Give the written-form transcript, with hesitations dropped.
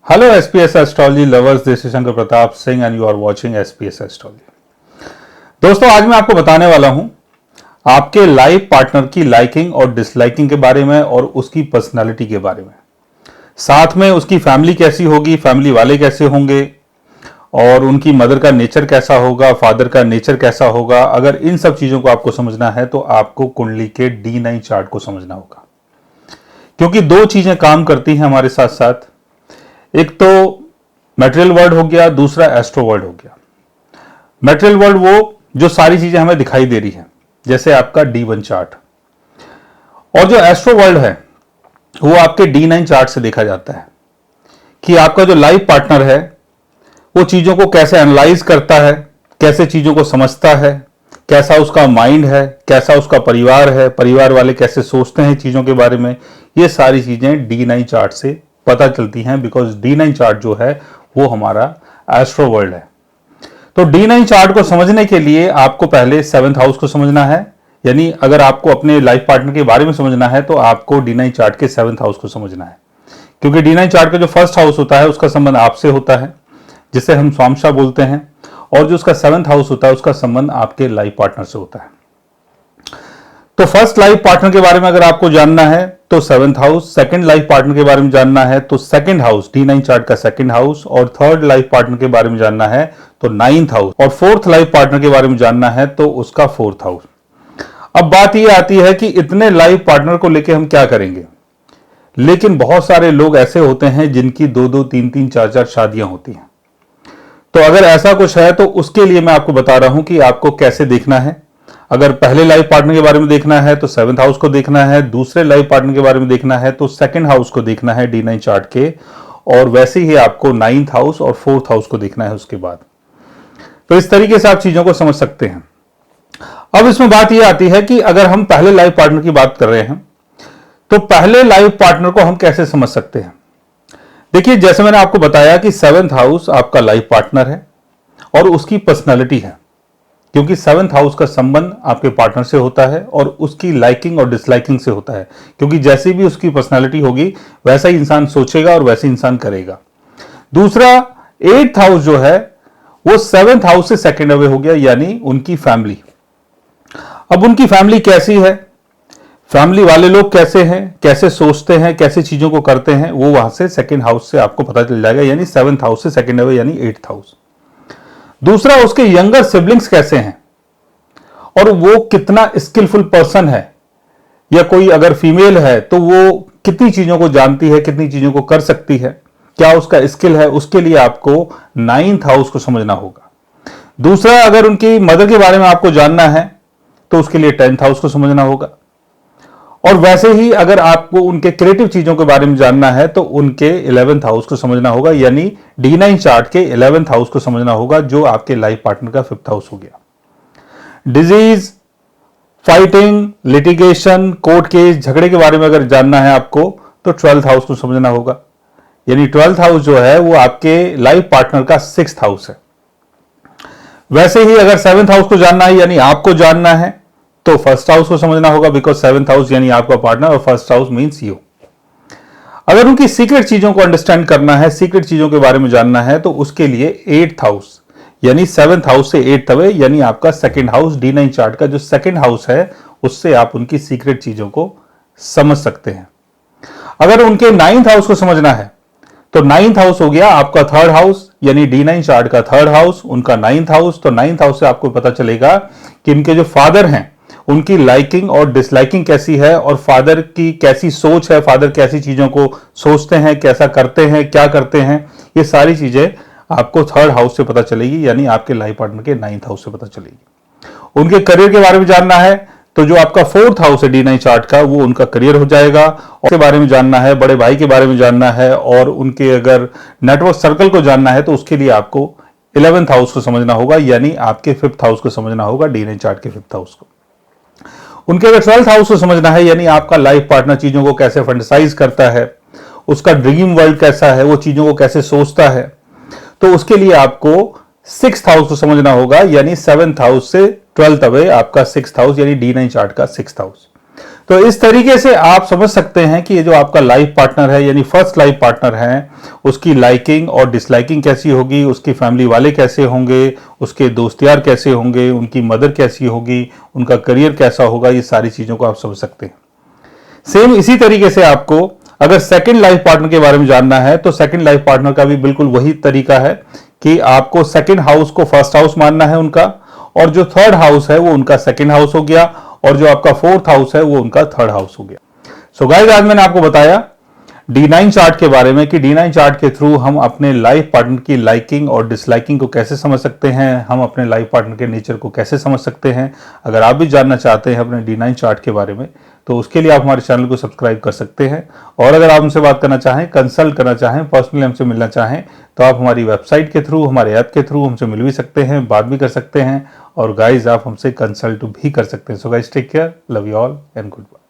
Hello SPS astrology lovers, this is Shankar Pratap Singh and you are watching SPS astrology. दोस्तों, आज मैं आपको बताने वाला हूं आपके लाइफ पार्टनर की लाइकिंग और डिसलाइकिंग के बारे में और उसकी पर्सनालिटी के बारे में। साथ में उसकी फैमिली कैसी होगी, फैमिली वाले कैसे होंगे और उनकी मदर का नेचर कैसा होगा, फादर का नेचर कैसा होगा। अगर इन सब चीजों को आपको समझना है तो आपको कुंडली के D9 चार्ट को समझना होगा, क्योंकि दो चीजें काम करती हैं हमारे साथ साथ। एक तो मटेरियल वर्ल्ड हो गया, दूसरा एस्ट्रो वर्ल्ड हो गया। मटेरियल वर्ल्ड वो जो सारी चीजें हमें दिखाई दे रही हैं, जैसे आपका D1 चार्ट, और जो एस्ट्रो वर्ल्ड है वो आपके D9 चार्ट से देखा जाता है कि आपका जो लाइफ पार्टनर है वो चीजों को कैसे एनालाइज करता है, कैसे चीजों को समझता है, कैसा उसका माइंड है, कैसा उसका परिवार है, परिवार वाले कैसे सोचते हैं चीजों के बारे में। ये सारी चीजें D9 चार्ट से पता चलती हैं, बिकॉज D9 चार्ट जो है वो हमारा एस्ट्रो वर्ल्ड है। तो D9 चार्ट को समझने के लिए आपको पहले 7th हाउस को समझना है, यानी अगर आपको अपने लाइफ पार्टनर के बारे में समझना है तो आपको D9 चार्ट के 7th हाउस को समझना है, क्योंकि D9 चार्ट का जो फर्स्ट हाउस होता है उसका संबंध आपसे होता है, जिसे हम स्वामशा बोलते हैं, और जो उसका 7th हाउस होता है उसका संबंध आपके लाइफ पार्टनर से होता है। तो फर्स्ट लाइफ पार्टनर के बारे में अगर आपको जानना है तो 7th house, second life partner के बारे में जानना है तो सेकंड हाउस, D9 चार्ट का सेकंड हाउस, और थर्ड लाइफ पार्टनर के बारे में जानना है तो 9th हाउस, और फोर्थ लाइफ पार्टनर के बारे में जानना है तो उसका 4th हाउस। अब बात यह आती है कि इतने लाइफ पार्टनर को लेकर हम क्या करेंगे। लेकिन बहुत सारे लोग ऐसे होते हैं जिनकी 2-2, 3-3, 4-4 शादियां होती हैं। तो अगर ऐसा कुछ है तो उसके लिए मैं आपको बता रहा हूं कि आपको कैसे देखना है। अगर पहले लाइफ पार्टनर के बारे में देखना है तो 7th हाउस को देखना है, दूसरे लाइफ पार्टनर के बारे में देखना है तो सेकंड हाउस को देखना है D9 चार्ट के, और वैसे ही आपको 9th हाउस और 4th हाउस को देखना है उसके बाद। तो इस तरीके से आप चीजों को समझ सकते हैं। अब इसमें बात यह आती है कि अगर हम पहले लाइफ पार्टनर की बात कर रहे हैं तो पहले लाइफ पार्टनर को हम कैसे समझ सकते हैं। देखिए, जैसे मैंने आपको बताया कि 7th हाउस आपका लाइफ पार्टनर है और उसकी पर्सनैलिटी है, क्योंकि 7th हाउस का संबंध आपके पार्टनर से होता है और उसकी लाइकिंग और डिसलाइकिंग से होता है, क्योंकि जैसी भी उसकी पर्सनालिटी होगी वैसा ही इंसान सोचेगा और वैसे इंसान करेगा। दूसरा, 8th हाउस जो है वो 7th हाउस से सेकंड अवे हो गया, यानी उनकी फैमिली। अब उनकी फैमिली कैसी है, फैमिली वाले लोग कैसे हैं, कैसे सोचते हैं, कैसे चीजों को करते हैं, वो वहां से सेकंड हाउस से आपको पता चल जाएगा, यानी 7th हाउस से सेकंड अवे यानी 8th हाउस। दूसरा, उसके यंगर सिबलिंग्स कैसे हैं और वो कितना स्किलफुल पर्सन है, या कोई अगर फीमेल है तो वो कितनी चीजों को जानती है, कितनी चीजों को कर सकती है, क्या उसका स्किल है, उसके लिए आपको 9th हाउस को समझना होगा। दूसरा, अगर उनकी मदर के बारे में आपको जानना है तो उसके लिए 10th हाउस को समझना होगा। और वैसे ही अगर आपको उनके क्रिएटिव चीजों के बारे में जानना है तो उनके 11th हाउस को समझना होगा, यानी D9 चार्ट के 11th हाउस को समझना होगा, जो आपके लाइफ पार्टनर का 5th हाउस हो गया। Disease, fighting, litigation, court case, झगड़े के बारे में अगर जानना है आपको तो 12th हाउस को समझना होगा, यानी 12th हाउस जो है वो आपके लाइफ पार्टनर का 6th हाउस है। वैसे ही अगर 7th हाउस को जानना है, यानी आपको जानना है, तो 1st हाउस को समझना होगा, बिकॉज 7th हाउस यानी आपका पार्टनर और 1st हाउस मीन्स यू। अगर उनकी सीक्रेट चीजों को अंडरस्टैंड करना है, सीक्रेट चीजों के बारे में जानना है, तो उसके लिए 8th हाउस यानी 7th हाउस से 8th अवे, यानी आपका सेकंड हाउस, D9 चार्ट का जो सेकंड हाउस है, उससे आप उनकी सीक्रेट चीजों को समझ सकते हैं। अगर उनके 9th हाउस को समझना है तो 9th हाउस हो गया आपका 3rd हाउस, यानी D9 चार्ट का 3rd हाउस, उनका 9th हाउस। तो 9th हाउस से आपको पता चलेगा कि इनके जो फादर हैं उनकी लाइकिंग और डिसलाइकिंग कैसी है, और फादर की कैसी सोच है, फादर कैसी चीजों को सोचते हैं, कैसा करते हैं, क्या करते हैं। ये सारी चीजें आपको 3rd हाउस से पता चलेगी, यानी आपके लाइफ पार्टनर के 9th हाउस से पता चलेगी। उनके करियर के बारे में जानना है तो जो आपका 4th हाउस है D9 चार्ट का, वो उनका करियर हो जाएगा। और के बारे में जानना है, बड़े भाई के बारे में जानना है, और उनके अगर नेटवर्क सर्कल को जानना है तो उसके लिए आपको 11th हाउस को समझना होगा, यानी आपके 5th हाउस को समझना होगा, D9 चार्ट के 5th हाउस को। उनके अगर 12th हाउस को समझना है, यानी आपका लाइफ पार्टनर चीजों को कैसे फंटासाइज करता है, उसका ड्रीम वर्ल्ड कैसा है, वो चीजों को कैसे सोचता है, तो उसके लिए आपको 6th हाउस को समझना होगा, यानी 7th हाउस से 12th अवे आपका 6th हाउस, यानी D9 चार्ट का 6th हाउस। तो इस तरीके से आप समझ सकते हैं कि ये जो आपका लाइफ पार्टनर है यानी फर्स्ट लाइफ पार्टनर है, उसकी लाइकिंग और डिसलाइकिंग कैसी होगी, उसकी फैमिली वाले कैसे होंगे, उसके दोस्त यार कैसे होंगे, उनकी मदर कैसी होगी, उनका करियर कैसा होगा, ये सारी चीज़ों को आप समझ सकते हैं। सेम इसी तरीके से आपको अगर सेकंड लाइफ पार्टनर के बारे में जानना है तो सेकंड लाइफ पार्टनर का भी बिल्कुल वही तरीका है कि आपको सेकंड हाउस को फर्स्ट हाउस मानना है उनका, और जो थर्ड हाउस है वो उनका सेकंड हाउस हो गया, और जो आपका फोर्थ हाउस है वो उनका थर्ड हाउस हो गया। सो गाइस, आज मैंने आपको बताया D9 चार्ट के बारे में कि D9 चार्ट के थ्रू हम अपने लाइफ पार्टनर की लाइकिंग और डिसलाइकिंग को कैसे समझ सकते हैं, हम अपने लाइफ पार्टनर के नेचर को कैसे समझ सकते हैं। अगर आप भी जानना चाहते हैं अपने D9 चार्ट के बारे में तो उसके लिए आप हमारे चैनल को सब्सक्राइब कर सकते हैं। और अगर आप हमसे बात करना चाहें, कंसल्ट करना चाहें, पर्सनली हमसे मिलना चाहें तो आप हमारी वेबसाइट के थ्रू, हमारे ऐप के थ्रू हमसे मिल भी सकते हैं, बात भी कर सकते हैं, और गाइज आप हमसे कंसल्ट भी कर सकते हैं। So guys, take care, love you all and good bye.